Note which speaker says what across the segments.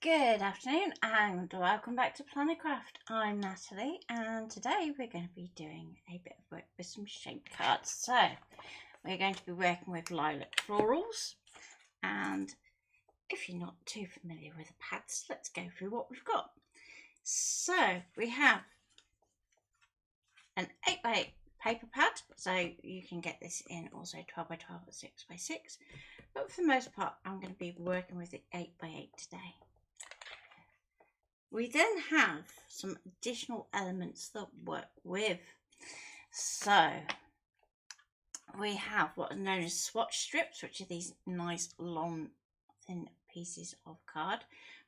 Speaker 1: Good afternoon and welcome back to Planetcraft. I'm Natalie and today we're going to be doing a bit of work with some shape cards. So we're going to be working with Lilac Florals, and if you're not too familiar with the pads, let's go through what we've got. So we have an 8x8 paper pad, so you can get this in also 12x12 or 6x6, but for the most part I'm going to be working with the 8x8 today. We then have some additional elements that work with. So we have what are known as swatch strips, which are these nice long thin pieces of card,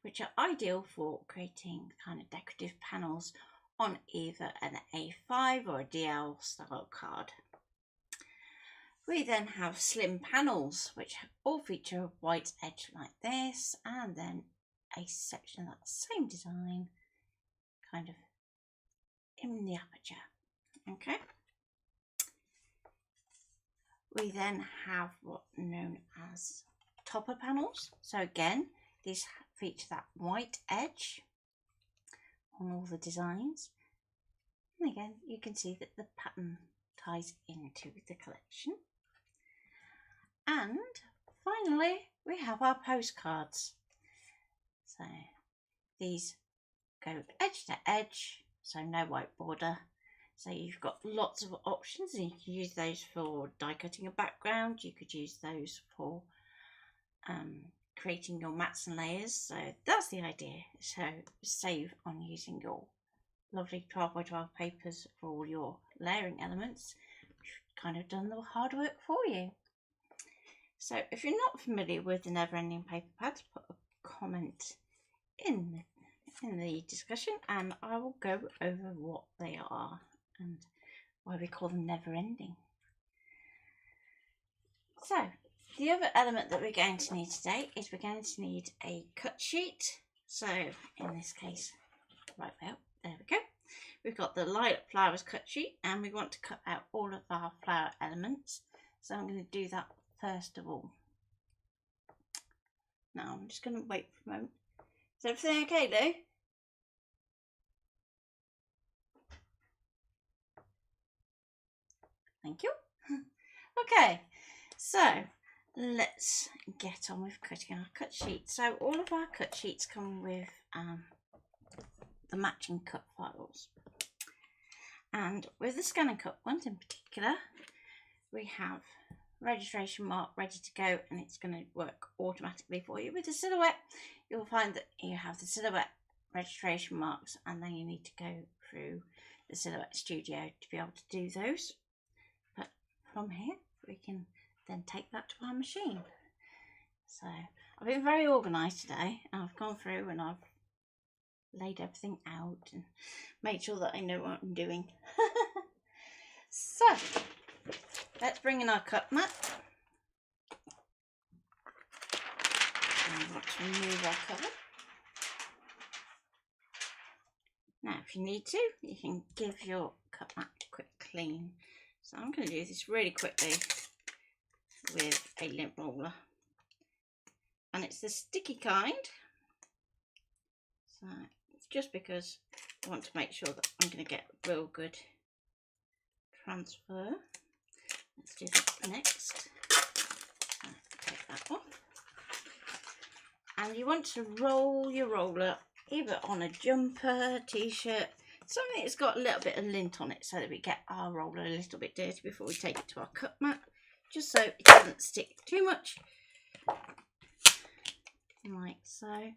Speaker 1: which are ideal for creating kind of decorative panels on either an A5 or a DL style card. We then have slim panels, which all feature a white edge like this, and then a section of that same design kind of in the aperture. Okay, we then have what are known as topper panels. So again, these feature that white edge on all the designs, and again you can see that the pattern ties into the collection. And finally we have our postcards. So these go edge to edge, so no white border. So you've got lots of options, and you can use those for die cutting a background. You could use those for creating your mats and layers. So that's the idea. So save on using your lovely 12x12 papers for all your layering elements. We've kind of done the hard work for you. So if you're not familiar with the never-ending paper pads, put a comment in the discussion and I will go over what they are and why we call them never ending. So the other element that we're going to need today is we're going to need a cut sheet. So in this case, right, well, there we go. We've got the Lilac Flowers cut sheet and we want to cut out all of our flower elements. So I'm going to do that first of all. Now I'm just going to wait for a moment. Is everything okay, Lou? Thank you. Okay, so let's get on with cutting our cut sheet. So all of our cut sheets come with the matching cut files. And with the scan and cut ones in particular, we have registration mark ready to go, and it's going to work automatically for you. With the silhouette, you'll find that you have the silhouette registration marks, and then you need to go through the Silhouette Studio to be able to do those. But from here, we can then take that to our machine. So I've been very organised today, and I've gone through and I've laid everything out and made sure that I know what I'm doing. So let's bring in our cut mat. And let's remove our cover. Now, if you need to, you can give your cut mat a quick clean. So I'm going to do this really quickly with a lint roller. And it's the sticky kind. So it's just because I want to make sure that I'm going to get real good transfer. Let's do that next. Take that off. And you want to roll your roller either on a jumper, t-shirt, something that's got a little bit of lint on it, so that we get our roller a little bit dirty before we take it to our cut mat, just so it doesn't stick too much. Like so.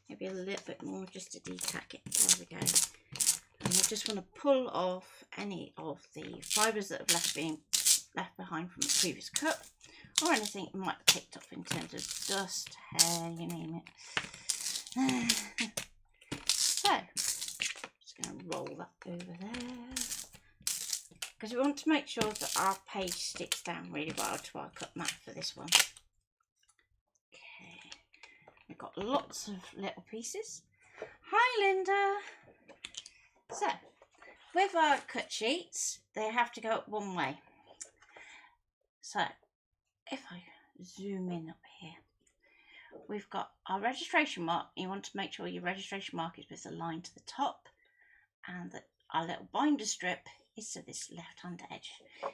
Speaker 1: Maybe a little bit more just to detack it. There we go. And I just want to pull off any of the fibres that have left behind from the previous cut, or anything you might have picked up in terms of dust, hair, you name it. So, just going to roll that over there, because we want to make sure that our page sticks down really well to our cut mat for this one. Okay, we've got lots of little pieces. Hi Linda! So, with our cut sheets, they have to go up one way. So, if I zoom in up here, we've got our registration mark. You want to make sure your registration mark is with the line to the top, and that our little binder strip is to this left hand edge.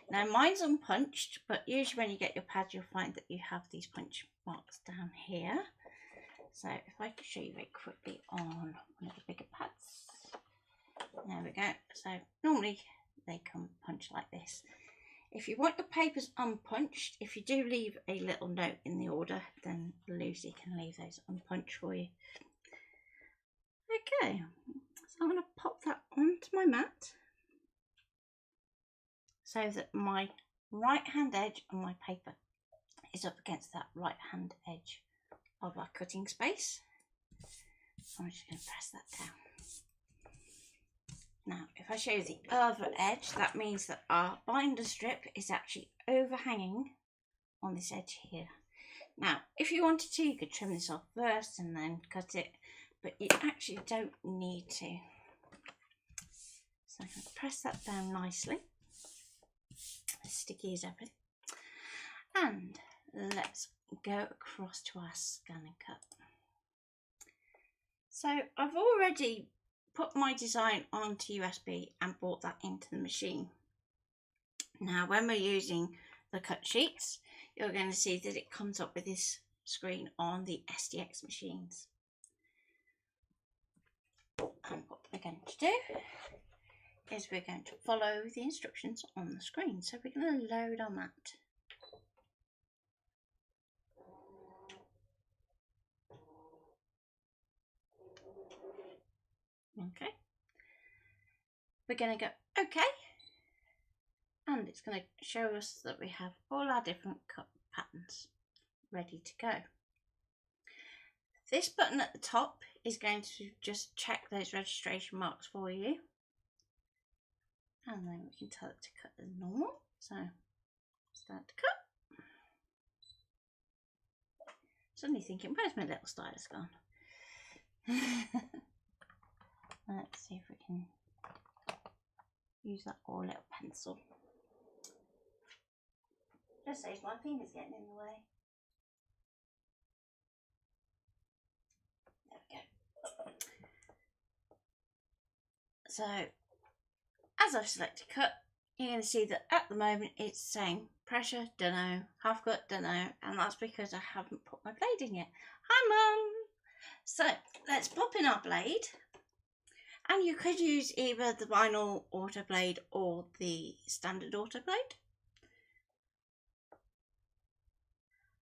Speaker 1: Now mine's unpunched, but usually when you get your pad you'll find that you have these punch marks down here. So if I could show you very quickly on one of the bigger pads. There we go. So normally they come punched like this. If you want your papers unpunched, if you do leave a little note in the order, then Lucy can leave those unpunched for you. Okay, so I'm going to pop that onto my mat so that my right hand edge on my paper is up against that right hand edge of our cutting space. I'm just going to press that down. Now, if I show you the other edge, that means that our binder strip is actually overhanging on this edge here. Now, if you wanted to, you could trim this off first and then cut it, but you actually don't need to. So I'm going to press that down nicely, as sticky as everything. And let's go across to our scan and cut. So I've already put my design onto USB and brought that into the machine. Now when we're using the cut sheets, you're going to see that it comes up with this screen on the SDX machines. And what we're going to do is we're going to follow the instructions on the screen. So we're going to load our mat. Okay, we're going to go OK, and it's going to show us that we have all our different cut patterns ready to go. This button at the top is going to just check those registration marks for you, and then we can tell it to cut as normal. So start to cut. Suddenly thinking, where's my little stylus gone? Let's see if we can use that or a little pencil. Just saves my fingers getting in the way. There we go. So, as I've selected cut, you're going to see that at the moment it's saying pressure, dunno, half cut, dunno, and that's because I haven't put my blade in yet. Hi Mum! So, let's pop in our blade. And you could use either the vinyl auto blade or the standard auto blade.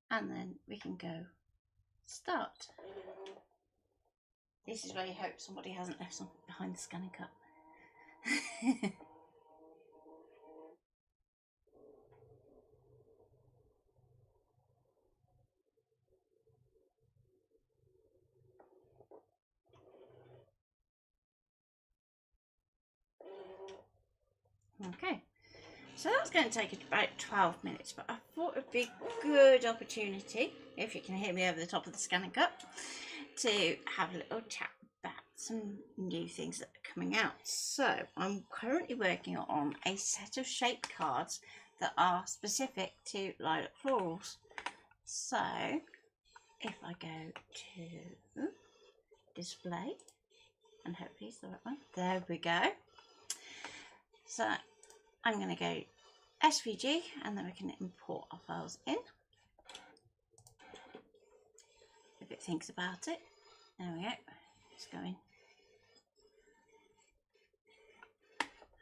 Speaker 1: And then we can go start. This is where you hope somebody hasn't left something behind the scan and cut. Okay, so that's going to take about 12 minutes, but I thought it would be a good opportunity, if you can hear me over the top of the scan and cut, to have a little chat about some new things that are coming out. So I'm currently working on a set of shaped cards that are specific to Lilac Florals. So if I go to display, and hopefully it's the right one, there we go. So I'm going to go SVG and then we can import our files in. If it thinks about it. There we go. It's going.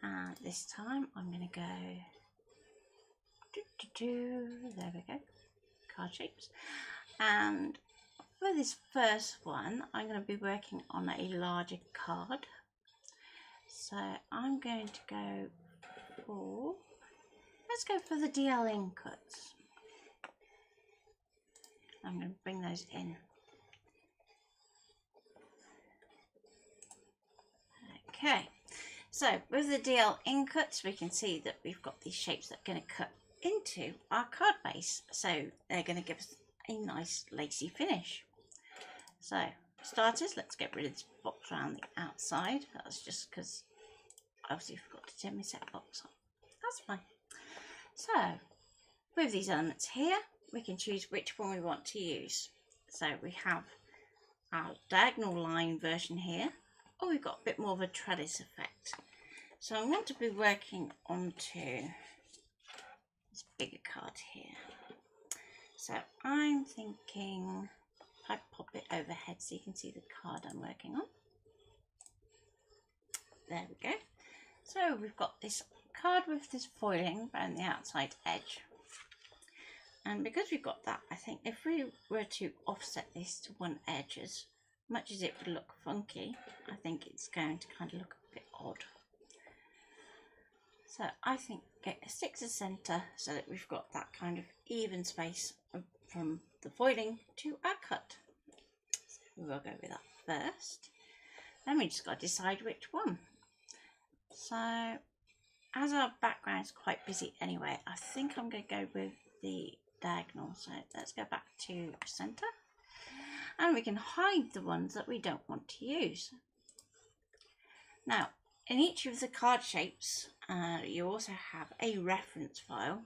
Speaker 1: And this time I'm going to go. There we go. Card shapes. And for this first one, I'm going to be working on a larger card. So I'm going to go for, let's go for the DL in cuts. I'm going to bring those in. Okay, so with the DL in cuts, we can see that we've got these shapes that are going to cut into our card base. So they're going to give us a nice lacy finish. So for starters, let's get rid of this box around the outside. That's just because I obviously forgot to turn my set box on. That's fine. So with these elements here, we can choose which one we want to use. So we have our diagonal line version here. Oh, we've got a bit more of a trellis effect. So I want to be working onto this bigger card here. So I'm thinking if I pop it overhead so you can see the card I'm working on. There we go. So we've got this card with this foiling around the outside edge. And because we've got that, I think if we were to offset this to one edge, as much as it would look funky, I think it's going to kind of look a bit odd. So I think get a stick to center so that we've got that kind of even space from the foiling to our cut. So we'll go with that first. Then we just got to decide which one. So as our background is quite busy anyway, I think I'm going to go with the diagonal. So let's go back to center, and we can hide the ones that we don't want to use. Now in each of the card shapes you also have a reference file,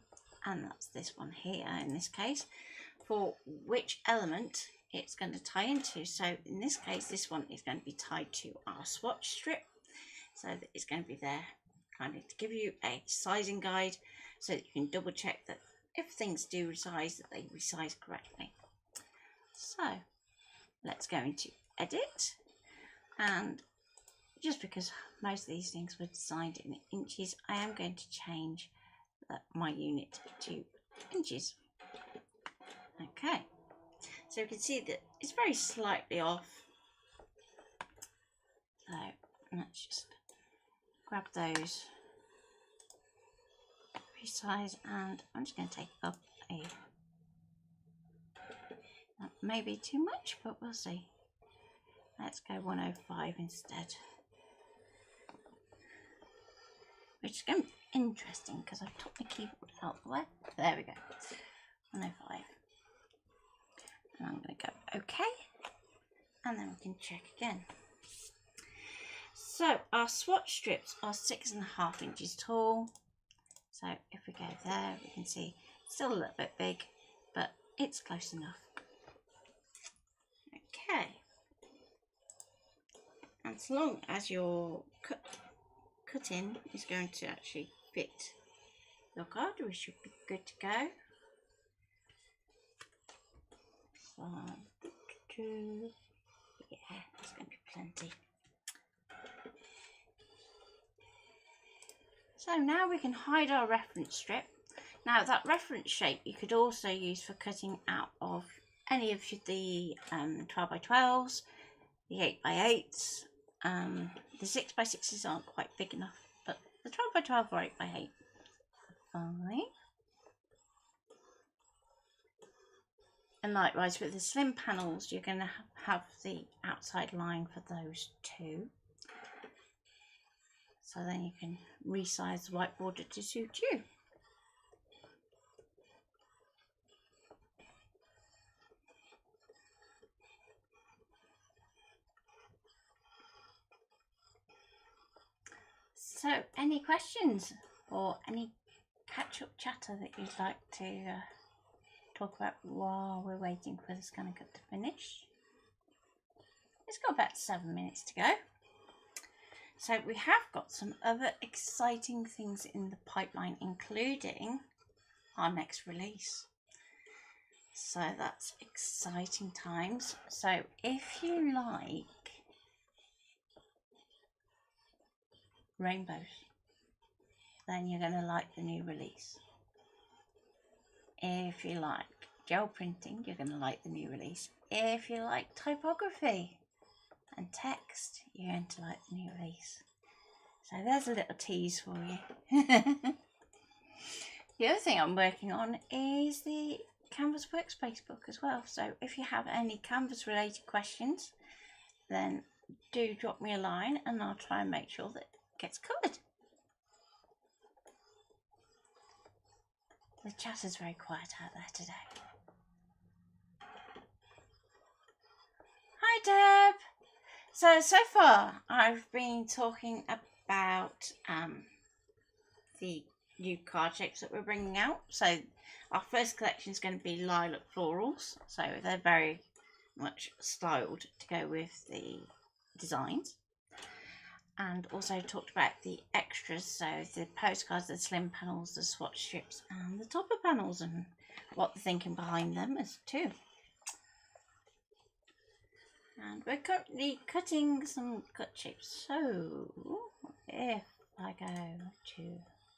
Speaker 1: and that's this one here in this case, for which element it's going to tie into. So in this case this one is going to be tied to our swatch strip, so that it's going to be there kind of to give you a sizing guide so that you can double check that if things do resize, that they resize correctly. So let's go into edit, and just because most of these things were designed in inches, I am going to change my unit to inches. Okay, so you can see that it's very slightly off. So let's just grab those, resize, and I'm just going to take up that may be too much, but we'll see. Let's go 105 instead, which is going to be interesting because I've took my keyboard out the way. There we go, 105, and I'm going to go OK, and then we can check again. So our swatch strips are 6.5 inches tall. So if we go there, we can see it's still a little bit big, but it's close enough. Okay. And as long as your cutting is going to actually fit your card, we should be good to go. So, yeah, there's going to be plenty. So now we can hide our reference strip. Now that reference shape you could also use for cutting out of any of the 12x12s, the 8x8s. The 6x6s aren't quite big enough, but the 12x12 or 8x8 are fine. And likewise with the slim panels, you're going to have the outside line for those too. So then you can resize the white border to suit you. So any questions or any catch-up chatter that you'd like to talk about while we're waiting for the scanner cut to finish? It's got about 7 minutes to go. So we have got some other exciting things in the pipeline, including our next release. So that's exciting times. So if you like rainbows, then you're going to like the new release. If you like gel printing, you're going to like the new release. If you like typography and text, you're going to like the new release. So there's a little tease for you. The other thing I'm working on is the Canvas Workspace book as well. So if you have any Canvas related questions, then do drop me a line and I'll try and make sure that it gets covered. The chat is very quiet out there today. Hi Deb! So far I've been talking about the new card shapes that we're bringing out. So our first collection is going to be Lilac Florals. So they're very much styled to go with the designs. And also talked about the extras, so the postcards, the slim panels, the swatch strips, and the topper panels, and what the thinking behind them is too. And we're currently cutting some cut shapes. So if I go to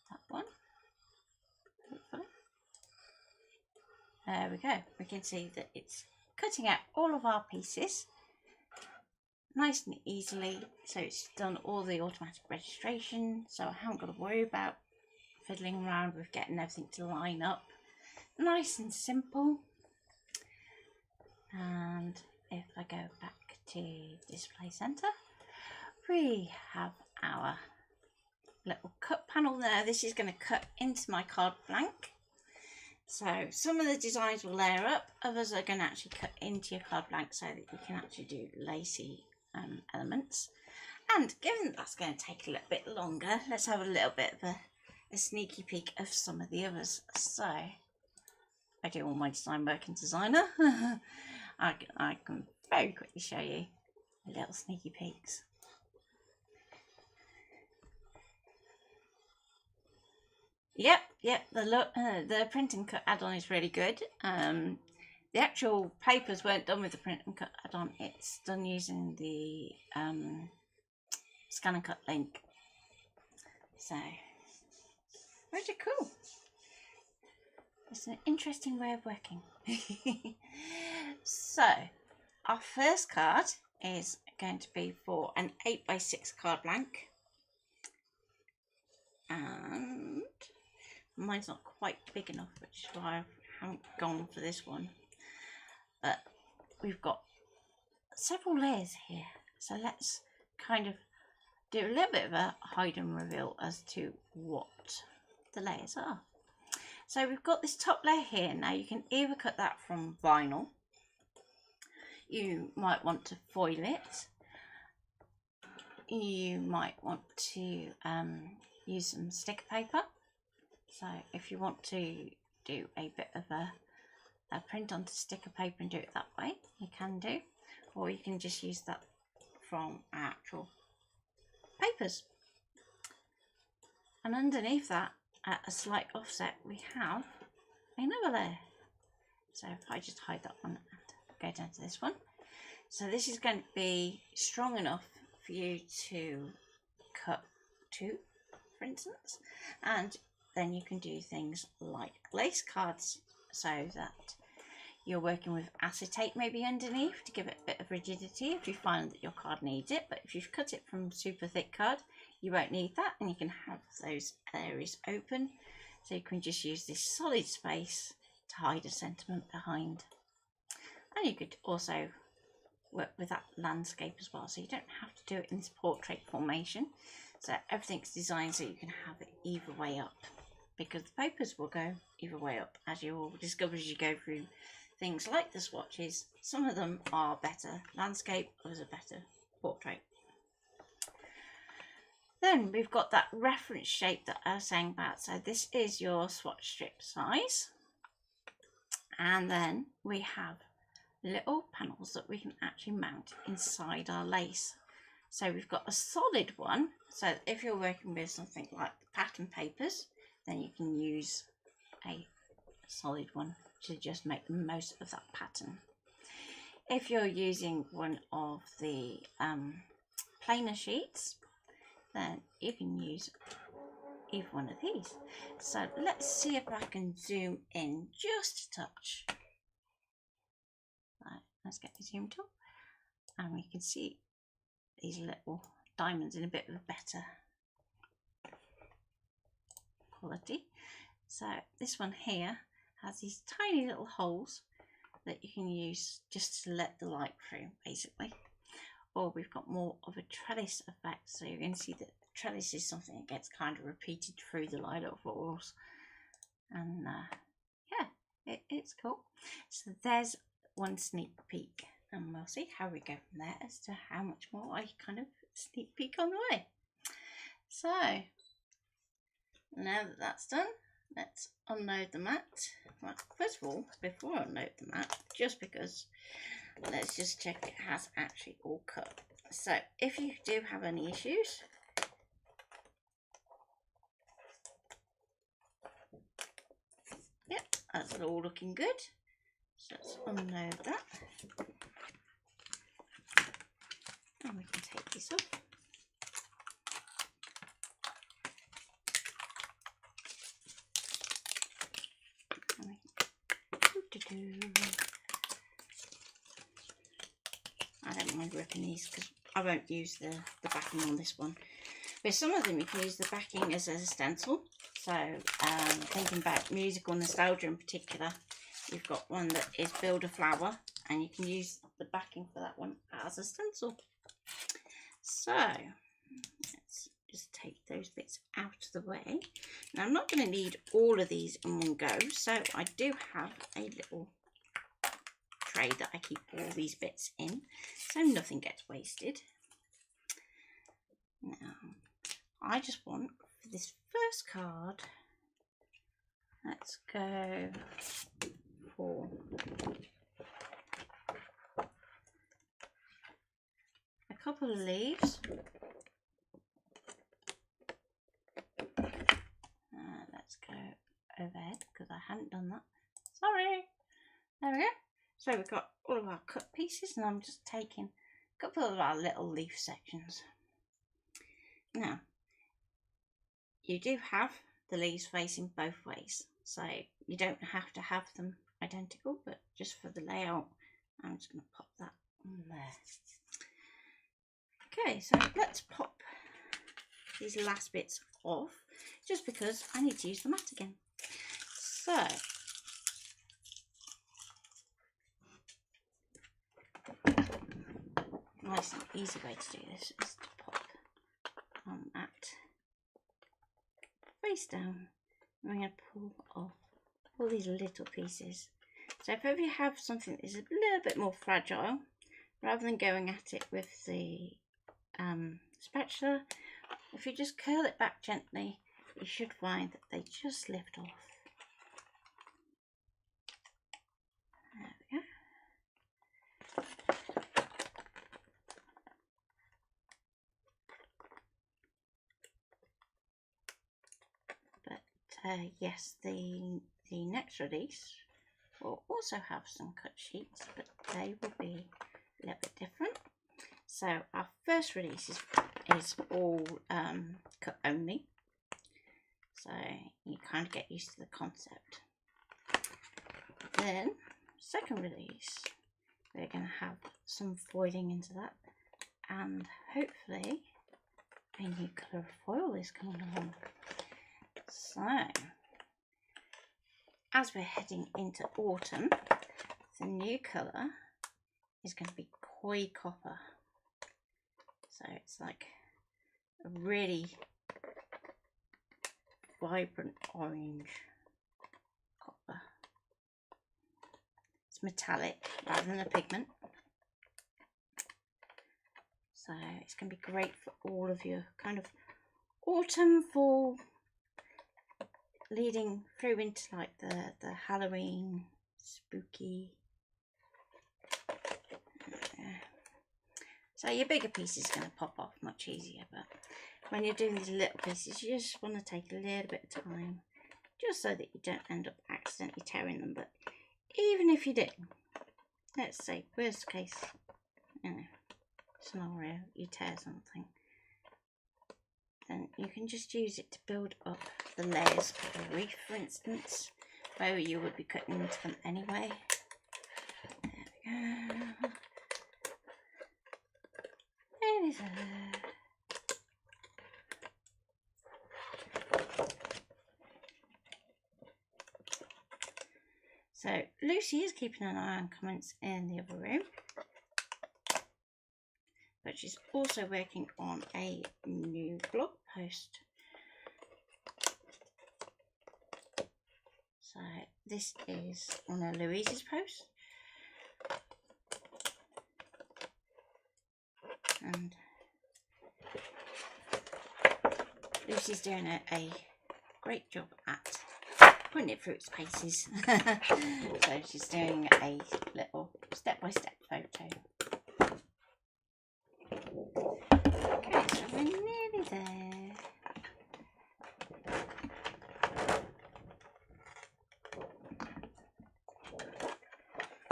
Speaker 1: that one, hopefully, there we go. We can see that it's cutting out all of our pieces nice and easily, so it's done all the automatic registration, so I haven't got to worry about fiddling around with getting everything to line up. Nice and simple. And if I go back to display center, we have our little cut panel there. This is going to cut into my card blank. So some of the designs will layer up, others are going to actually cut into your card blank so that you can actually do lacy elements. And given that that's going to take a little bit longer, let's have a little bit of a sneaky peek of some of the others. So I do all my design work in Designer. I can very quickly show you little sneaky peeks. Yep, the print and cut add-on is really good. The actual papers weren't done with the print and cut add-on, it's done using the scan and cut link. So, really cool. It's an interesting way of working. So, our first card is going to be for an 8x6 card blank. And mine's not quite big enough, which is why I haven't gone for this one. But we've got several layers here, so let's kind of do a little bit of a hide and reveal as to what the layers are. So we've got this top layer here. Now you can either cut that from vinyl, you might want to foil it, you might want to use some sticker paper. So if you want to do a bit of a print onto sticker paper and do it that way, you can do, or you can just use that from actual papers. And underneath that, at a slight offset, we have another layer. So if I just hide that one and go down to this one, so this is going to be strong enough for you to cut to, for instance, and then you can do things like lace cards, so that you're working with acetate maybe underneath to give it a bit of rigidity if you find that your card needs it. But if you've cut it from super thick card, you won't need that, and you can have those areas open, so you can just use this solid space to hide a sentiment behind. And you could also work with that landscape as well, so you don't have to do it in this portrait formation. So everything's designed so you can have it either way up, because the papers will go either way up, as you will discover as you go through things like the swatches. Some of them are better landscape, others are better portrait. Then we've got that reference shape that I was saying about. So this is your swatch strip size, and then we have little panels that we can actually mount inside our lace. So we've got a solid one, so if you're working with something like the pattern papers, then you can use a solid one to just make the most of that pattern. If you're using one of the plainer sheets, then you can use either one of these. So let's see if I can zoom in just a touch. Right, let's get the zoom tool, and we can see these little diamonds in a bit of a better quality. So this one here has these tiny little holes that you can use just to let the light through, basically. Or we've got more of a trellis effect, so you're going to see that the trellis is something that gets kind of repeated through the lilac florals, and yeah, it's cool. So there's one sneak peek, and we'll see how we go from there as to how much more I kind of sneak peek on the way. So now that that's done, let's unload the mat. Well, first of all, before I unload the mat, just because let's just check it has actually all cut. So if you do have any issues, yep, that's all looking good. So let's unload that. And we can take this off. I don't mind ripping these because I won't use the backing on this one. But some of them you can use the backing as a stencil. So thinking about musical nostalgia in particular, you've got one that is Build a Flower, and you can use the backing for that one as a stencil. So let's just take those bits out of the way. Now I'm not going to need all of these in one go, so I do have a little tray that I keep all these bits in, so nothing gets wasted. Now I just want for this first card, let's go for a couple of leaves. Let's go overhead because I hadn't done that. Sorry. There we go. So we've got all of our cut pieces, and I'm just taking a couple of our little leaf sections. Now, you do have the leaves facing both ways, so you don't have to have them identical, but just for the layout, I'm just going to pop that on there. Okay, so let's pop these last bits off, just because I need to use the mat again. So nice and easy way to do this is to pop on that face down. I'm going to pull off all these little pieces. So if ever you have something that is a little bit more fragile, rather than going at it with the spatula, if you just curl it back gently, you should find that they just lift off. There we go. But yes, the next release will also have some cut sheets, but they will be a little bit different. So our first release is all cut only, so you kind of get used to the concept. Then second release, we're going to have some foiling into that, and hopefully a new colour of foil is coming along. So as we're heading into autumn, the new colour is going to be Koi Copper. So it's like a really vibrant orange copper. It's metallic rather than a pigment. So it's going to be great for all of your kind of autumn, fall, leading through into like the Halloween, spooky. So your bigger piece is going to pop off much easier, but when you're doing these little pieces, you just want to take a little bit of time, just so that you don't end up accidentally tearing them. But even if you do, let's say worst case, scenario, you tear something, then you can just use it to build up the layers of a wreath, for instance, where you would be cutting into them anyway. There we go. So Lucy is keeping an eye on comments in the other room, but she's also working on a new blog post. So this is one of Louise's posts, and Lucy's doing a great job at putting it through its paces. So she's doing a little step-by-step photo. Okay, so we're nearly there.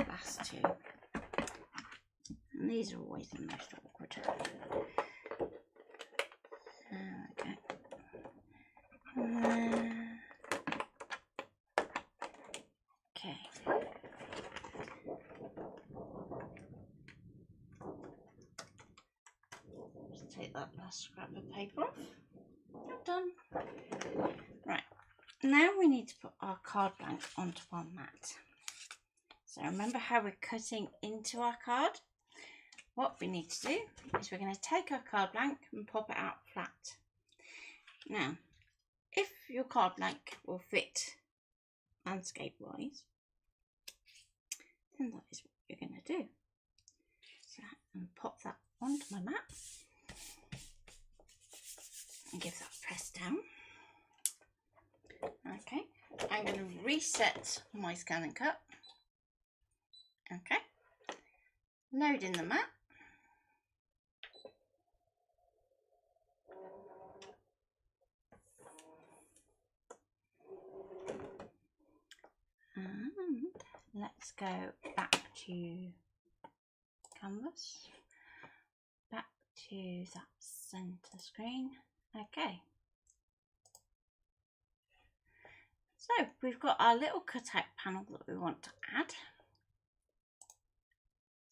Speaker 1: Last two. And these are always the most awkward. Okay. Okay. Just take that last scrap of paper off. Done. Right. Now we need to put our card blank onto our mat. So remember how we're cutting into our card? What we need to do is we're going to take our card blank and pop it out flat. Now, if your card blank will fit landscape wise, then that is what you're going to do. So I'm going to pop that onto my mat and give that a press down. Okay, I'm going to reset my scan and cut. Okay, load in the mat. And let's go back to canvas, back to that center screen. Okay, so we've got our little cutout panel that we want to add.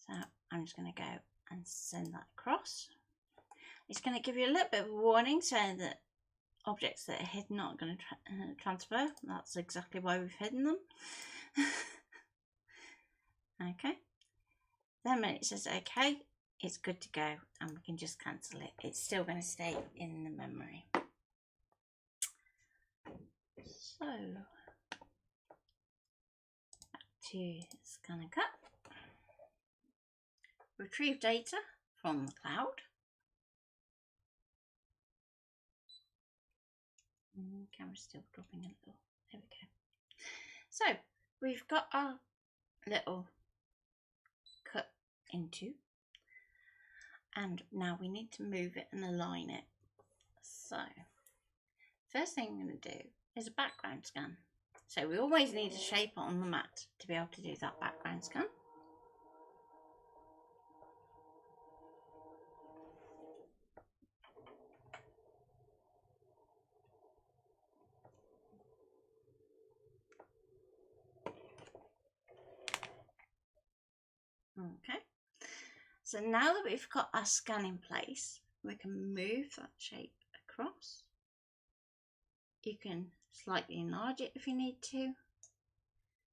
Speaker 1: So I'm just going to go and send that across. It's going to give you a little bit of a warning saying that objects that are hidden aren't going to transfer. That's exactly why we've hidden them. Okay. Then when it says OK, it's good to go and we can just cancel it. It's still going to stay in the memory. So, back to scan and cut. Retrieve data from the cloud. Camera's still dropping a little. There we go. So we've got our little cut into, and now we need to move it and align it. So first thing I'm going to do is a background scan. So we always need a shape on the mat to be able to do that background scan. Okay, so now that we've got our scan in place, we can move that shape across. You can slightly enlarge it if you need to,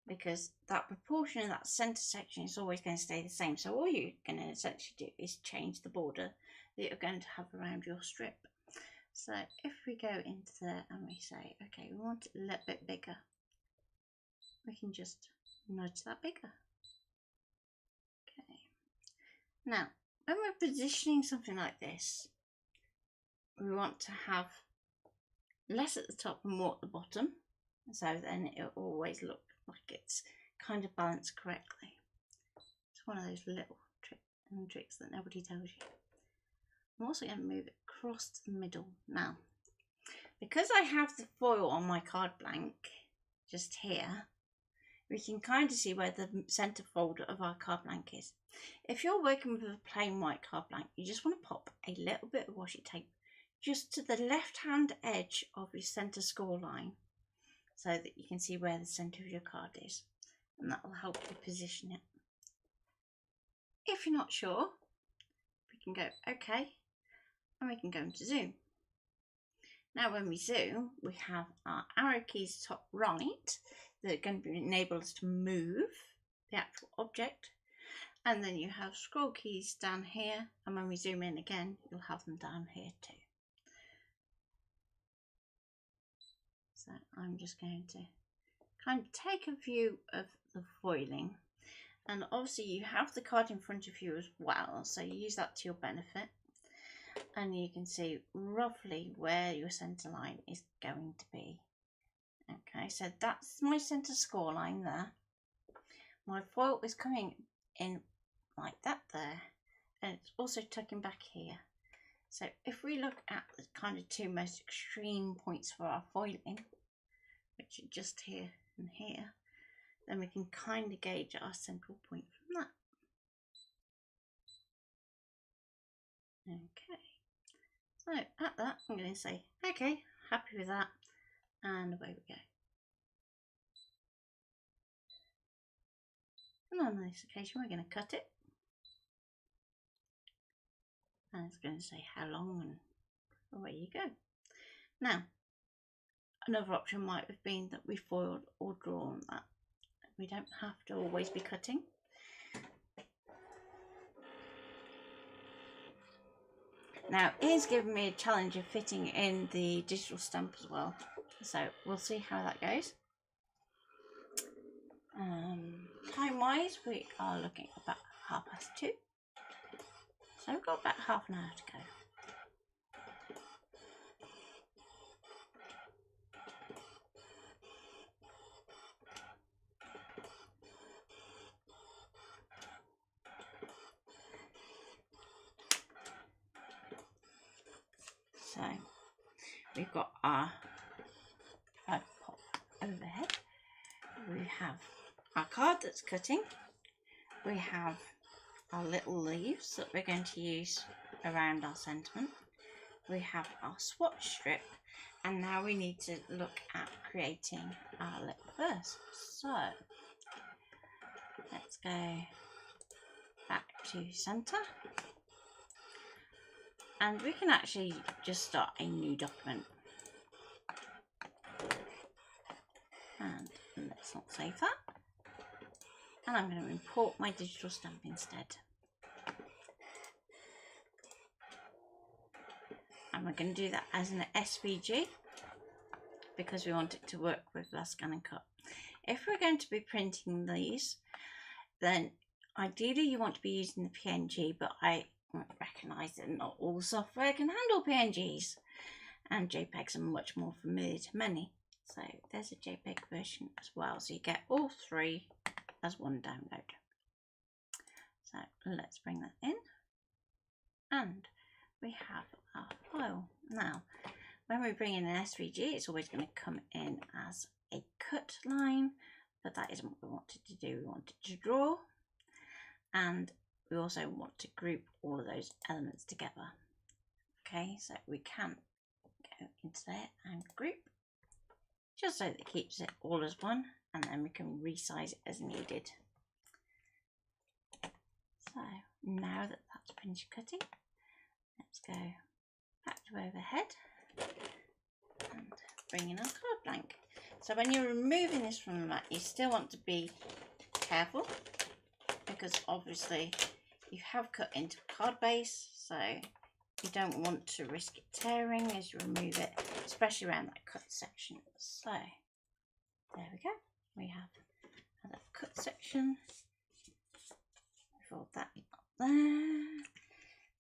Speaker 1: because that proportion of that centre section is always going to stay the same. So all you're going to essentially do is change the border that you're going to have around your strip. So if we go into there and we say, okay, we want it a little bit bigger, we can just nudge that bigger. Okay. Now, when we're positioning something like this, we want to have less at the top and more at the bottom, so then it'll always look like it's kind of balanced correctly. It's one of those little tricks that nobody tells you. I'm also going to move it across to the middle now. Because I have the foil on my card blank just here, we can kind of see where the centre fold of our card blank is. If you're working with a plain white card blank, you just want to pop a little bit of washi tape just to the left hand edge of your centre score line so that you can see where the centre of your card is, and that will help you position it. If you're not sure, we can go OK and we can go into zoom. Now when we zoom, we have our arrow keys top right that are going to enable us to move the actual object, and then you have scroll keys down here, and when we zoom in again you'll have them down here too. So I'm just going to kind of take a view of the foiling, and obviously you have the card in front of you as well, so you use that to your benefit, and you can see roughly where your centre line is going to be. Okay, so that's my centre score line there. My foil is coming in like that there, and it's also tucking back here. So if we look at the kind of two most extreme points for our foiling, which are just here and here, then we can kind of gauge our central point from that. Okay, so at that I'm going to say, okay, happy with that, and away we go. And on this occasion we're going to cut it, and it's going to say how long, and away you go. Now, another option might have been that we foiled or drawn that. We don't have to always be cutting. Now, it is giving me a challenge of fitting in the digital stamp as well, so we'll see how that goes. Time-wise, we are looking at about 2:30, so we've got about half an hour to go. So we've got our pop overhead, we have our card that's cutting, we have our little leaves that we're going to use around our sentiment, we have our swatch strip, and now we need to look at creating our little verse. So let's go back to center, and we can actually just start a new document. And let's not save that. And I'm going to import my digital stamp instead. And we're going to do that as an SVG because we want it to work with our scan and cut. If we're going to be printing these, then ideally you want to be using the PNG, but I recognise that not all software can handle PNGs, and JPEGs are much more familiar to many. So there's a JPEG version as well, so you get all three as one download. So let's bring that in, and we have our file. Now, when we bring in an SVG, it's always going to come in as a cut line, but that isn't what we wanted to do. We wanted to draw, and we also want to group all of those elements together. Okay, so we can go into there and group, just so that it keeps it all as one, and then we can resize it as needed. So now that that's finished cutting, let's go back to overhead and bring in our card blank. So when you're removing this from the mat, you still want to be careful, because obviously you have cut into a card base, so you don't want to risk it tearing as you remove it, especially around that cut section. So there we go, we have that cut section. Fold that up there,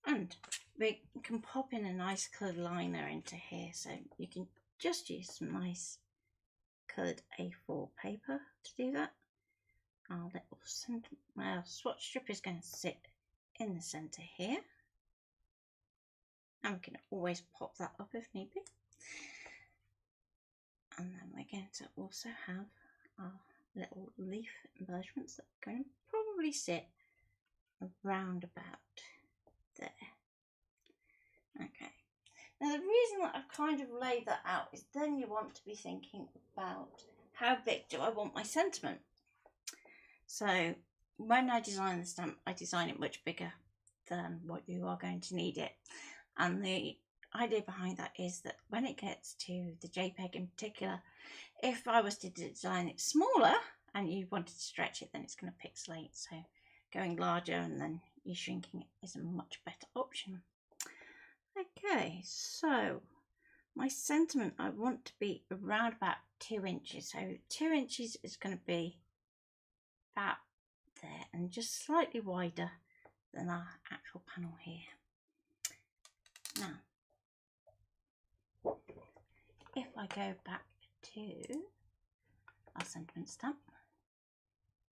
Speaker 1: and we can pop in a nice coloured liner into here, so you can just use some nice coloured A4 paper to do that. Our little swatch strip is going to sit in the centre here, and we can always pop that up if need be. And then we're going to also have our little leaf embellishments that are going to probably sit around about there. Okay, now the reason that I've kind of laid that out is then you want to be thinking about how big do I want my sentiment. So when I design the stamp, I design it much bigger than what you are going to need it. And the idea behind that is that when it gets to the JPEG in particular, if I was to design it smaller and you wanted to stretch it, then it's going to pixelate. So going larger and then you shrinking it is a much better option. Okay, so my sentiment, I want to be around about 2 inches. So 2 inches is going to be about there and just slightly wider than our actual panel here. Now, if I go back to our sentiment stamp,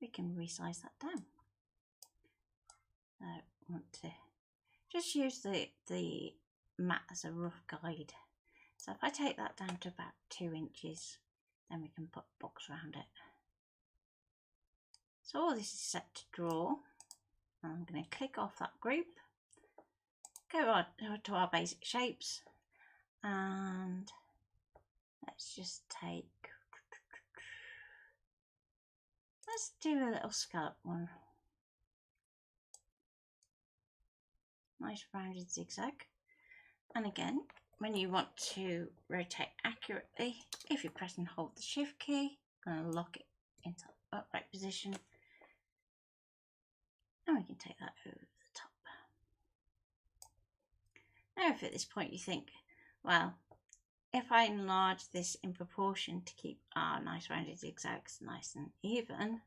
Speaker 1: we can resize that down. So I want to just use the mat as a rough guide. So if I take that down to about 2 inches, then we can put a box around it. So all this is set to draw. I'm going to click off that group, go to our basic shapes, and let's just let's do a little scallop one. Nice rounded zigzag. And again, when you want to rotate accurately, if you press and hold the shift key, I'm going to lock it into the upright position. And we can take that over the top. Now if at this point you think, well, if I enlarge this in proportion to keep our nice rounded zigzags nice and even,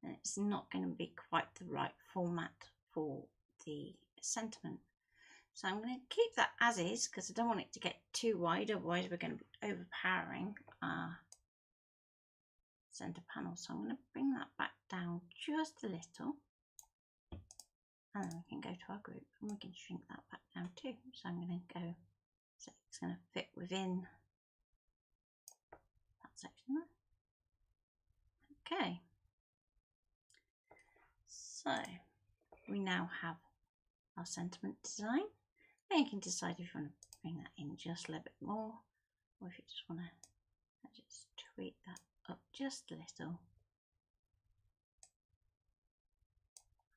Speaker 1: then it's not going to be quite the right format for the sentiment. So I'm going to keep that as is because I don't want it to get too wide, otherwise we're going to be overpowering our centre panel. So I'm going to bring that back down just a little, and then we can go to our group and we can shrink that back down too. So I'm going to go, so it's going to fit within that section there. Okay, so we now have our sentiment design. And you can decide if you want to bring that in just a little bit more, or if you just want to just tweak that up just a little,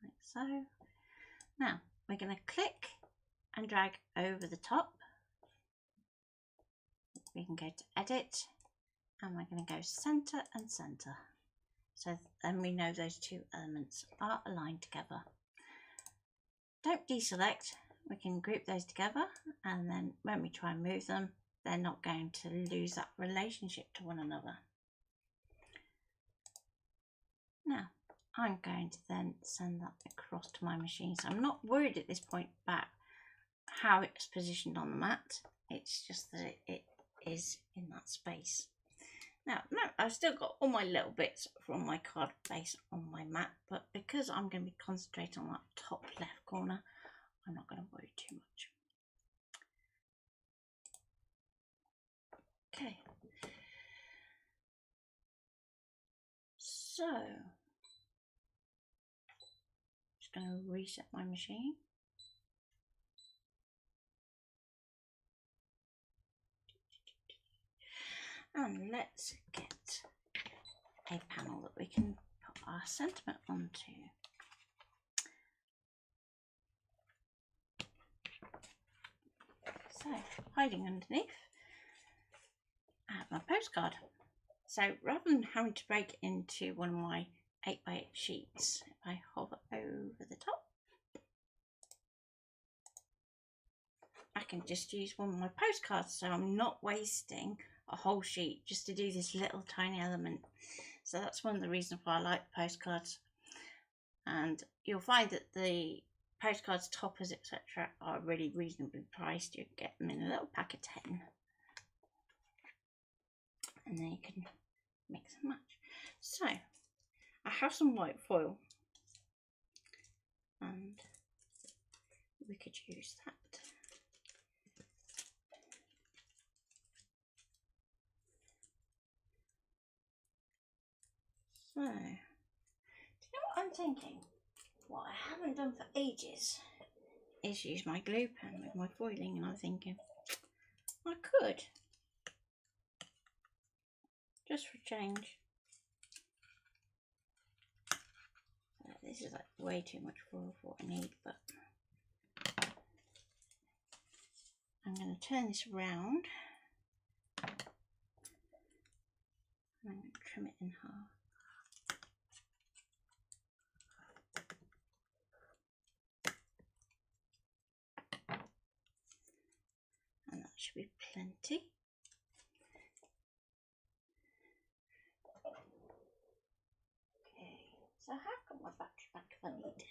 Speaker 1: like so. Now we're going to click and drag over the top. We can go to edit, and we're going to go center and center. So then we know those two elements are aligned together. Don't deselect. We can group those together, and then when we try and move them, they're not going to lose that relationship to one another. Now I'm going to then send that across to my machine. So I'm not worried at this point about how it's positioned on the mat. It's just that it is in that space. Now I've still got all my little bits from my card base on my mat, but because I'm going to be concentrating on that top left corner, I'm not going to worry too much. Okay, so just going to reset my machine. And let's get a panel that we can put our sentiment onto. So, hiding underneath, I have my postcard. So rather than having to break into one of my 8x8 sheets, if I hover over the top, I can just use one of my postcards, so I'm not wasting a whole sheet just to do this little tiny element. So that's one of the reasons why I like the postcards. And you'll find that the postcards, toppers, etc. are really reasonably priced. You get them in a little pack of 10. And then you can mix and match. So I have some white foil, and we could use that. So, do you know what I'm thinking? What I haven't done for ages is use my glue pen with my foiling, and I'm thinking I could, just for change. This is like way too much foil for what I need, but I'm going to turn this around and I'm going to trim it in half. And that should be plenty. Okay, so I have got my battery back if I need it.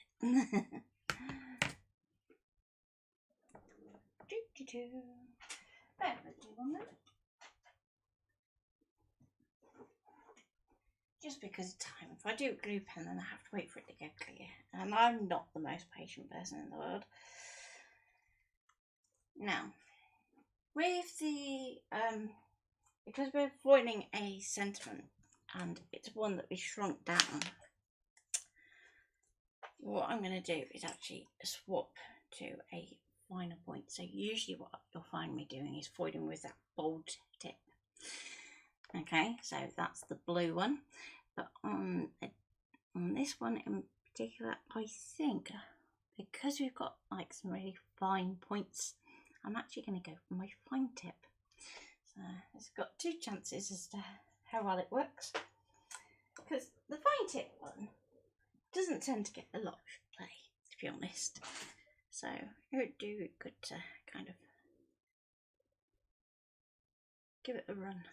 Speaker 1: Bear with me 1 minute. just because of time. If I do a glue pen, then I have to wait for it to get clear, and I'm not the most patient person in the world. Now, with the because we're foiling a sentiment and it's one that we shrunk down, what I'm going to do is actually swap to a finer point. So usually what you'll find me doing is foiling with that bold tip. Okay, so that's the blue one, but on this one in particular, I think because we've got like some really fine points, I'm actually going to go for my fine tip. So it's got two chances as to how well it works, because the fine tip one doesn't tend to get a lot of play, to be honest. So it would do good to kind of give it a run.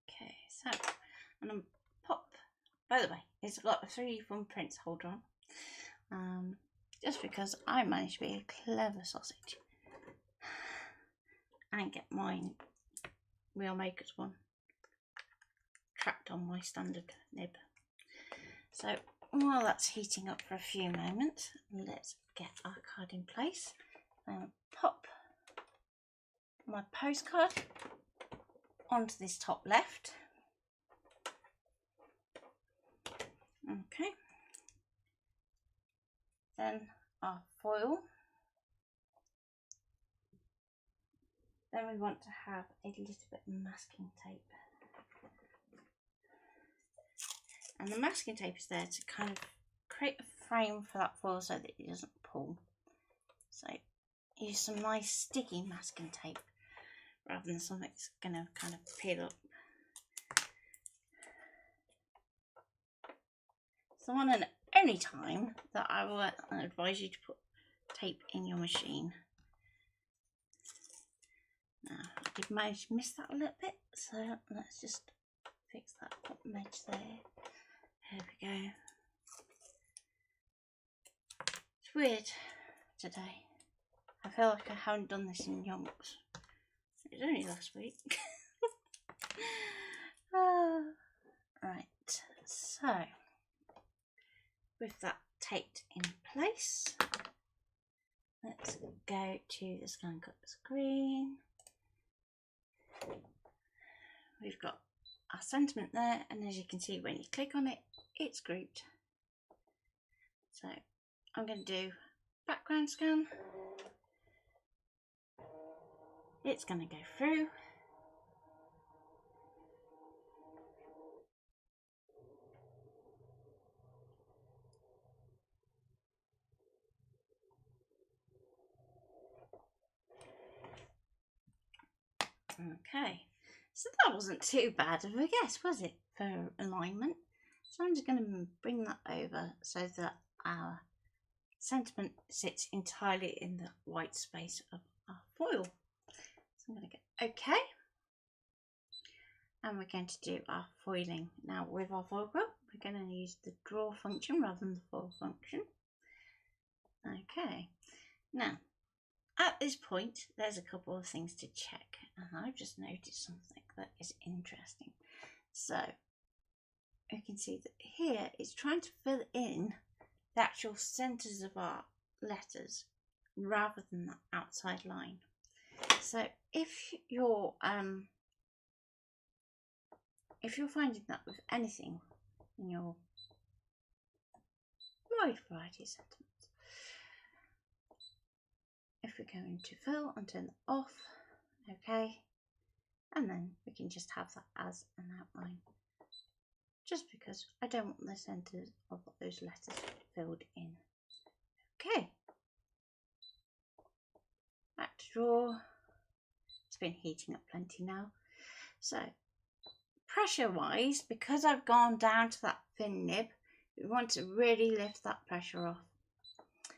Speaker 1: Okay, so I'm going to pop, by the way, it's got a 3 thumbprints holder on, just because I managed to be a clever sausage and get mine Wheel Makers one trapped on my standard nib. So while that's heating up for a few moments, let's get our card in place and pop my postcard onto this top left. Okay, then our foil. Then we want to have a little bit of masking tape. And the masking tape is there to kind of create a frame for that foil so that it doesn't pull. So use some nice sticky masking tape rather than something that's going to kind of peel up. So one and only time that I will advise you to put tape in your machine. Now, I did manage to miss that a little bit, so let's just fix that bottom edge there. There we go. It's weird today. I feel like I haven't done this in yonks. It was only last week. Right, so with that taped in place, let's go to the scan cut screen. We've got our sentiment there, and as you can see, when you click on it, it's grouped. So I'm going to do background scan. It's going to go through. Okay, so that wasn't too bad of a guess, was it, for alignment? So I'm just going to bring that over so that our sentiment sits entirely in the white space of our foil. So I'm going to go OK, and we're going to do our foiling. Now with our foil quill, we're going to use the draw function rather than the foil function. Okay, now at this point, there's a couple of things to check, and I've just noticed something that is interesting. So you can see that here it's trying to fill in the actual centres of our letters rather than that outside line. So if you're finding that with anything in your wide variety of sentiments, if we go into fill and turn that off, okay, and then we can just have that as an outline, just because I don't want the centres of those letters filled in. Okay, back to draw. It's been heating up plenty now. So pressure wise, because I've gone down to that thin nib, we want to really lift that pressure off.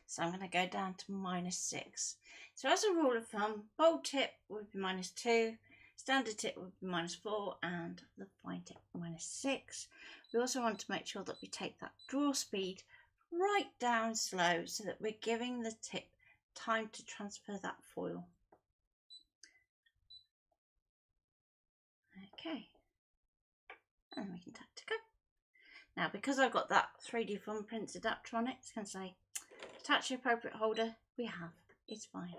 Speaker 1: So I'm going to go down to -6. So as a rule of thumb, bold tip would be -2, standard tip would be -4, and the fine tip -6. We also want to make sure that we take that draw speed right down slow so that we're giving the tip time to transfer that foil. Okay, and we can tap to go. Now, because I've got that 3D Fun Prints adapter on it, it's going to say attach the appropriate holder. We have. It's fine.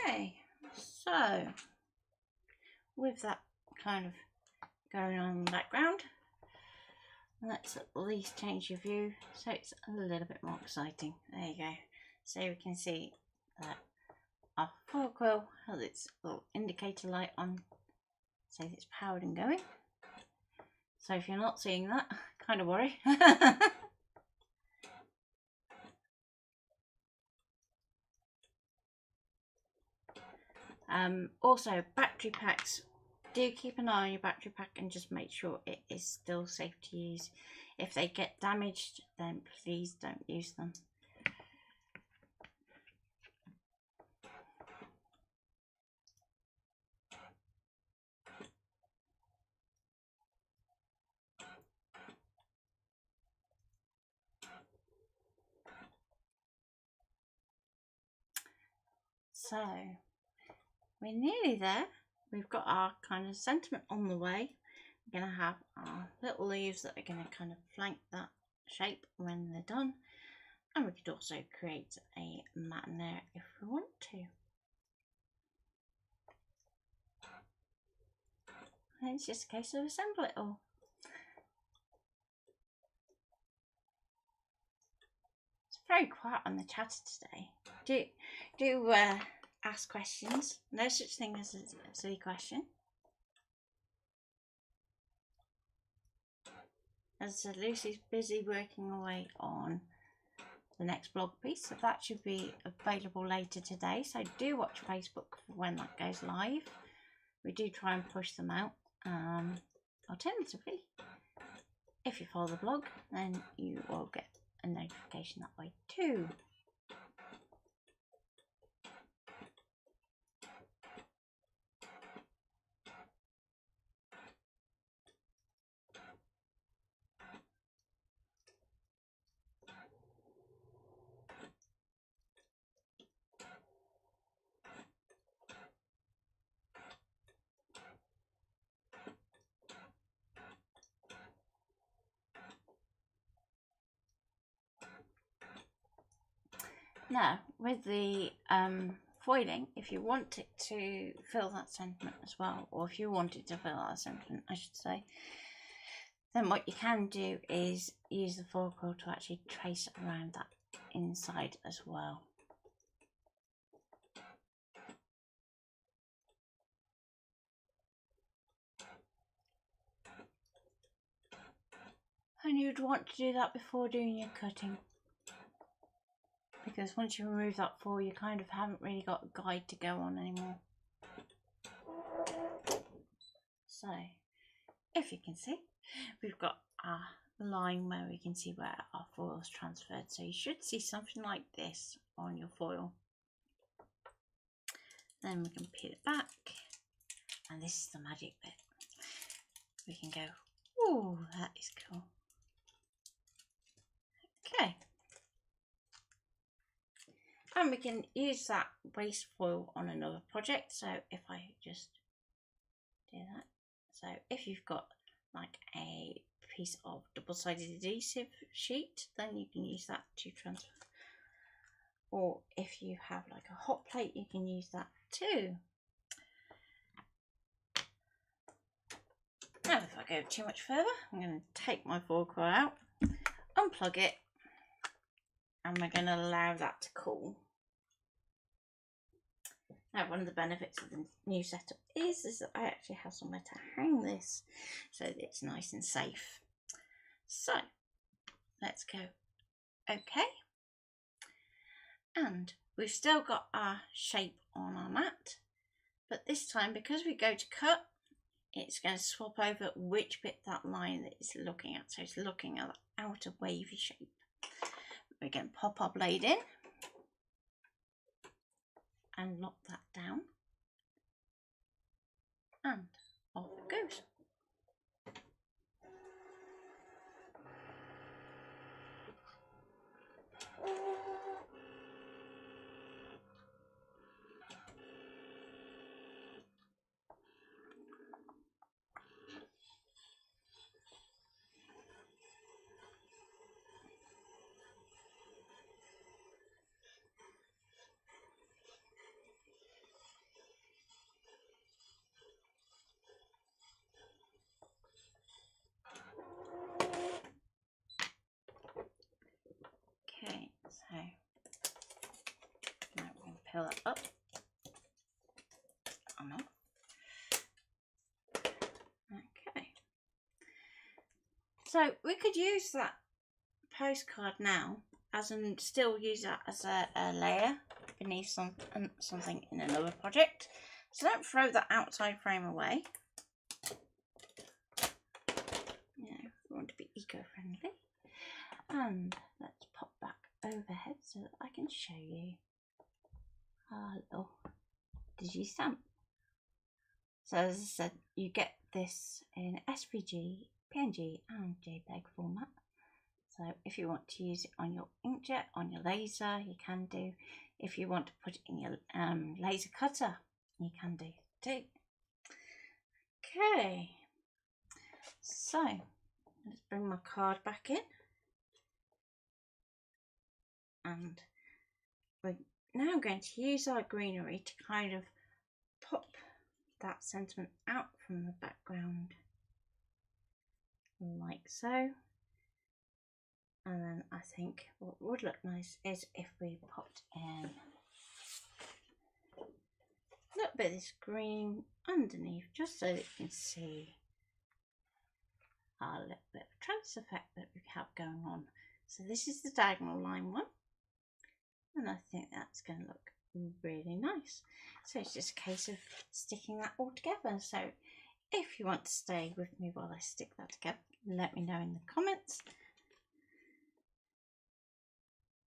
Speaker 1: Okay, so with that kind of going on in the background, let's at least change your view so it's a little bit more exciting. There you go. So we can see that our foil quill has its little indicator light on, says it's powered and going. So if you're not seeing that, kind of worry. Also, battery packs. Do keep an eye on your battery pack and just make sure it is still safe to use. If they get damaged, then please don't use them. So we're nearly there. We've got our kind of sentiment on the way. We're going to have our little leaves that are going to kind of flank that shape when they're done. And we could also create a mat in there if we want to. And it's just a case of assemble it all. It's very quiet on the chatter today. Do ask questions. No such thing as a silly question. As I said, Lucy's busy working away on the next blog piece, so that should be available later today. So do watch Facebook for when that goes live. We do try and push them out. Alternatively, if you follow the blog, then you will get a notification that way too. Now, with the foiling, if you want it to fill that sentiment as well, or if you want it to fill that sentiment, I should say, then what you can do is use the foil quill to actually trace around that inside as well. And you'd want to do that before doing your cutting, because once you remove that foil, you kind of haven't really got a guide to go on anymore. So, if you can see, we've got our line where we can see where our foil is transferred. So you should see something like this on your foil. Then we can peel it back, and this is the magic bit. We can go, oh, that is cool. Okay. And we can use that waste foil on another project. So if I just do that. So if you've got like a piece of double-sided adhesive sheet, then you can use that to transfer. Or if you have like a hot plate, you can use that too. Now if I go too much further, I'm going to take my foil quill out, unplug it, and we're going to allow that to cool. Now, one of the benefits of the new setup is that I actually have somewhere to hang this so that it's nice and safe. So, let's go OK. And we've still got our shape on our mat, but this time, because we go to cut, it's going to swap over which bit that line that it's looking at. So it's looking at the outer wavy shape. We're going to pop our blade in and lock that down, and off it goes. fill that up. Or not. Okay. So we could use that postcard now and still use that as a layer beneath something in another project. So don't throw that outside frame away. You know, we want to be eco-friendly. And let's pop back overhead so that I can show you our little digi stamp. So as I said, you get this in SVG, PNG and JPEG format. So if you want to use it on your inkjet, on your laser, you can do. If you want to put it in your laser cutter, you can do too. Okay, so let's bring my card back in. And we're now going to use our greenery to kind of pop that sentiment out from the background, like so. And then I think what would look nice is if we popped in a little bit of this green underneath, just so that you can see our little bit of trance effect that we have going on. So this is the diagonal line one, and I think that's going to look really nice. So it's just a case of sticking that all together. So if you want to stay with me while I stick that together, let me know in the comments,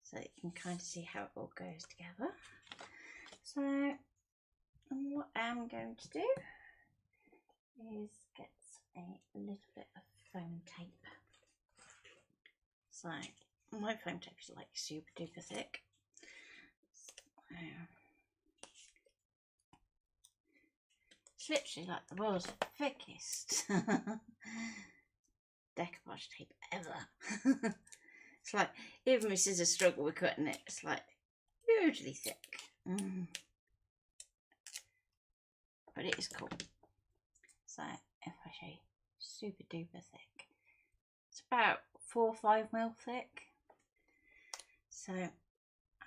Speaker 1: so you can kind of see how it all goes together. So what I'm going to do is get a little bit of foam tape. So my foam tape is like super duper thick. So, it's literally like the world's thickest decoupage tape ever. It's like, even my scissors struggle with cutting it. It's like hugely thick. But it is cool. So if I show you, super duper thick. It's about 4 or 5 mil thick. So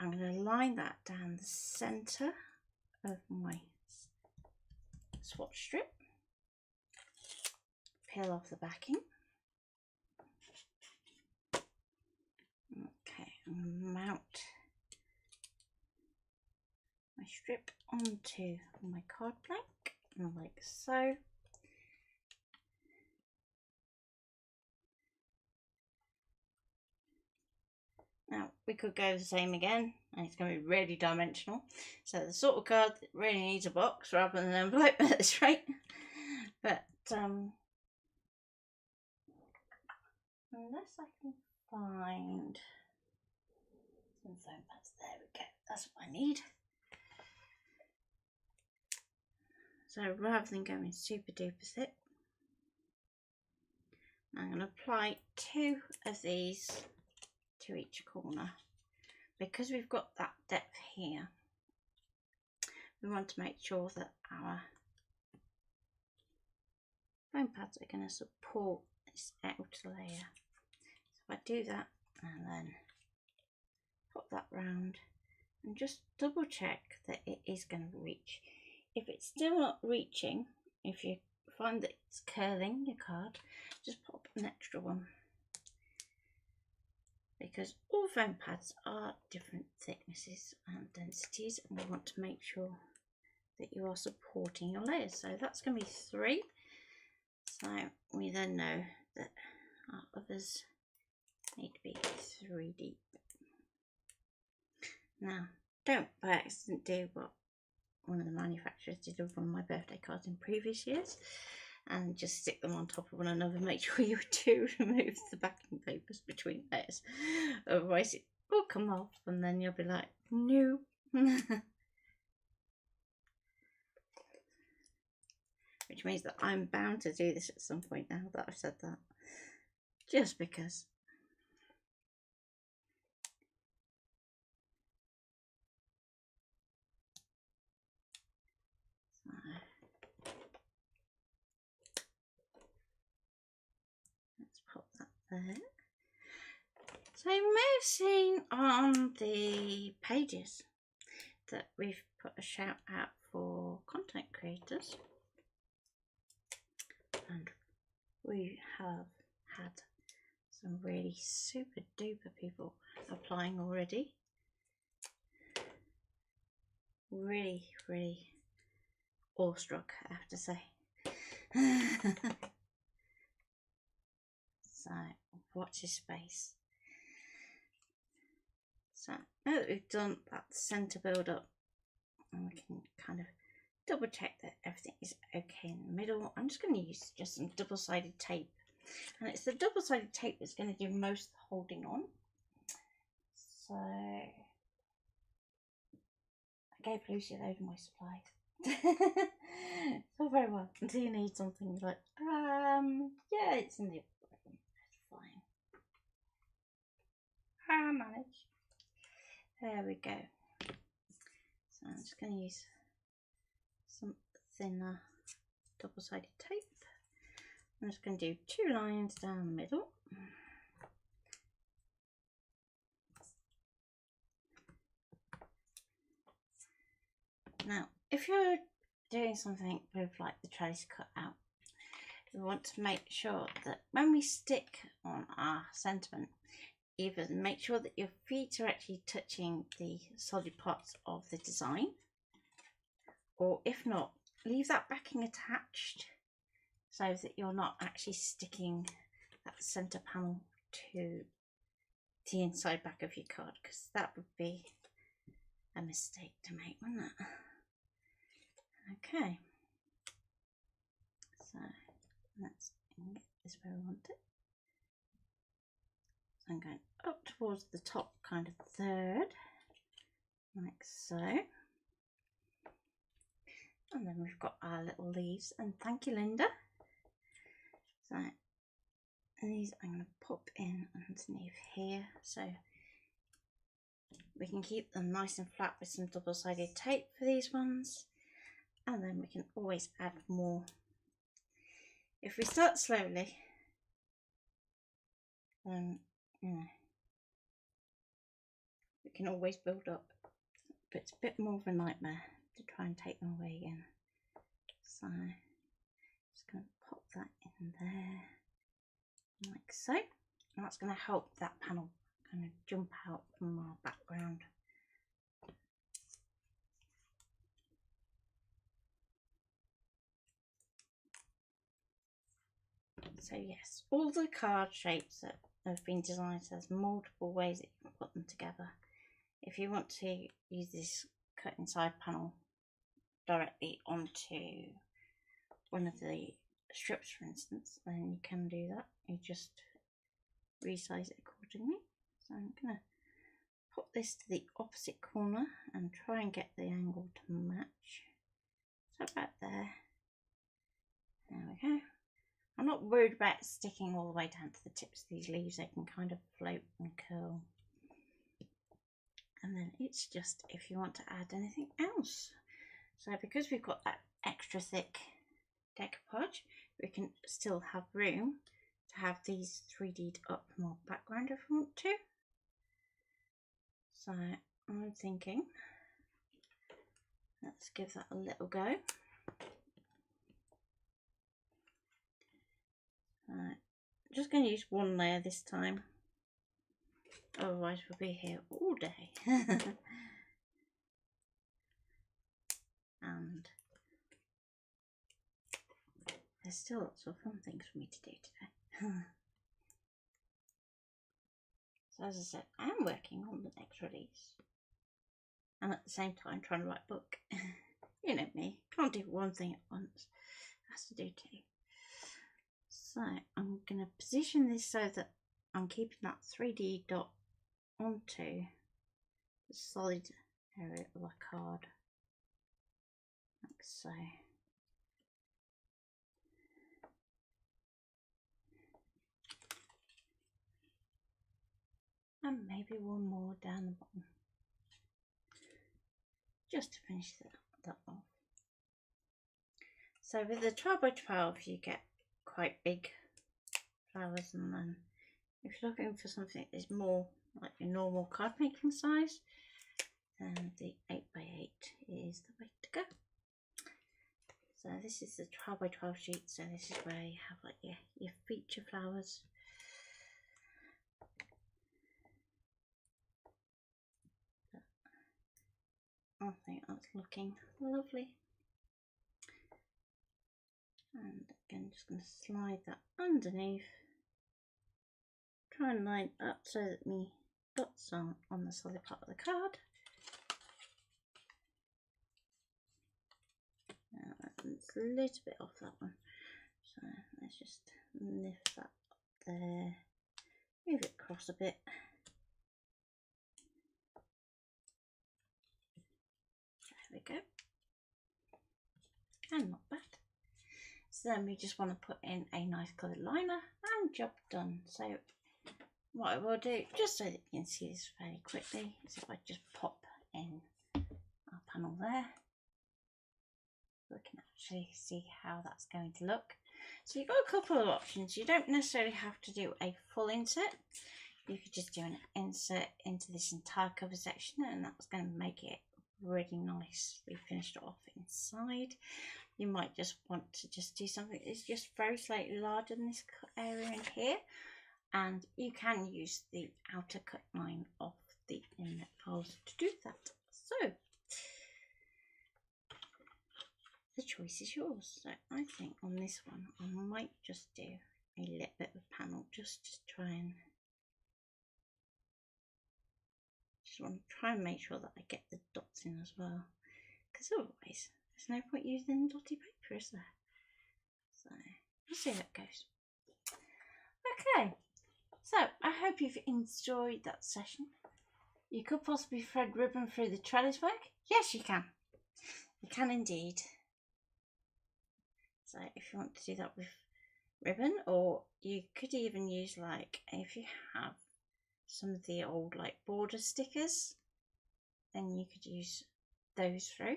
Speaker 1: I'm going to line that down the centre of my swatch strip. Peel off the backing. Okay, mount my strip onto my card blank, like so. Now we could go the same again, and it's going to be really dimensional. So the sort of card that really needs a box rather than an envelope at this rate. But unless I can find some foam pads, there we go. That's what I need. So rather than going super duper thick, I'm going to apply 2 of these to each corner. Because we've got that depth here, we want to make sure that our foam pads are going to support this outer layer. So I do that and then pop that round and just double check that it is going to reach. If it's still not reaching, if you find that it's curling your card, just pop an extra one. Because all foam pads are different thicknesses and densities, and we want to make sure that you are supporting your layers. So that's going to be 3. So we then know that our others need to be 3 deep. Now, don't by accident do what one of the manufacturers did of one of my birthday cards in previous years and just stick them on top of one another. Make sure you do remove the backing papers between layers, otherwise it will come off and then you'll be like, no. Which means that I'm bound to do this at some point now that I've said that, just because. Let's pop that there. So you may have seen on the pages that we've put a shout out for content creators, and we have had some really super duper people applying already. Really awestruck, I have to say. So watch this space. So now that we've done that centre build up, and we can kind of double check that everything is okay in the middle, I'm just going to use just some double-sided tape, and it's the double-sided tape that's going to do most of the holding on. So I gave Lucy a load of my supplies. It's all very well until you need something. Like, yeah, it's in the room. It's fine. I'll manage. There we go. So I'm just going to use some thinner double-sided tape. I'm just going to do 2 lines down the middle. Now, if you're doing something with like the trellis cut out, we want to make sure that when we stick on our sentiment, either make sure that your feet are actually touching the solid parts of the design, or if not, leave that backing attached so that you're not actually sticking that center panel to the inside back of your card, because that would be a mistake to make, wouldn't it? Okay, so let's get this where we want it. So I'm going up towards the top kind of third, like so. And then we've got our little leaves, and thank you, Linda. So these I'm going to pop in underneath here, so we can keep them nice and flat with some double-sided tape for these ones, and then we can always add more. If we start slowly, then you know, we can always build up, but it's a bit more of a nightmare to try and take them away again. So just going to pop that in there like so, and that's going to help that panel kind of jump out from our background. So yes, all the card shapes that have been designed, so there's multiple ways that you can put them together. If you want to use this cut inside panel directly onto one of the strips, for instance, then you can do that. You just resize it accordingly. So I'm going to put this to the opposite corner and try and get the angle to match. So about there. There we go. I'm not worried about sticking all the way down to the tips of these leaves. They can kind of float and curl. And then it's just if you want to add anything else. So because we've got that extra thick decoupage, we can still have room to have these 3D'd up from our background if we want to. So I'm thinking, let's give that a little go. Just going to use one layer this time, otherwise we'll be here all day. And there's still lots of fun things for me to do today. So as I said, I am working on the next release, and at the same time trying to write a book. You know me, can't do one thing at once, has to do two. So I'm going to position this so that I'm keeping that 3D dot onto the solid area of our card, like so. And maybe one more down the bottom, just to finish that off. So with the 12 by 12 you get quite big flowers, and then if you're looking for something that is more like your normal card making size, then the 8x8 is the way to go. So this is the 12x12 sheet, so this is where you have like your feature flowers. I think that's looking lovely. And again, just going to slide that underneath. Try and line up so that my dots are on the solid part of the card. It's a little bit off that one, so let's just lift that up there, move it across a bit. There we go. And not bad. So then we just want to put in a nice coloured liner and job done. So what I will do, just so that you can see this very quickly, is if I just pop in our panel there, we can actually see how that's going to look. So you've got a couple of options. You don't necessarily have to do a full insert. You could just do an insert into this entire cover section, and that's going to make it really nicely finished off inside. You might just want to just do something that's just very slightly larger than this area in here, and you can use the outer cut line of the inlet fold to do that. So the choice is yours. So I think on this one I might just do a little bit of panel just to try and want to try and make sure that I get the dots in as well, because otherwise there's no point using dotty paper, is there? So we'll see how it goes. Okay, so I hope you've enjoyed that session. You could possibly thread ribbon through the trellis work. Yes, you can. You can indeed. So if you want to do that with ribbon, or you could even use, like, if you have some of the old like border stickers, then you could use those through.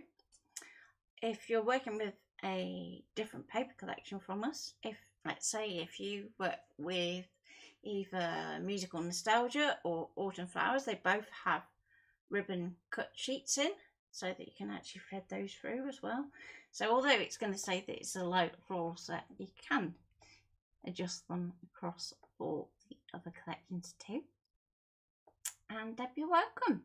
Speaker 1: If you're working with a different paper collection from us, if let's say if you work with either Musical Nostalgia or Autumn Flowers, they both have ribbon cut sheets in, so that you can actually thread those through as well. So although it's going to say that it's a Lilac Floral set, you can adjust them across all the other collections too. And you're welcome.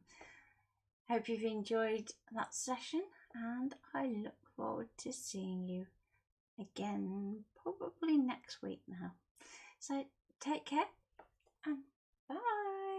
Speaker 1: Hope you've enjoyed that session, and I look forward to seeing you again probably next week now. So take care and bye.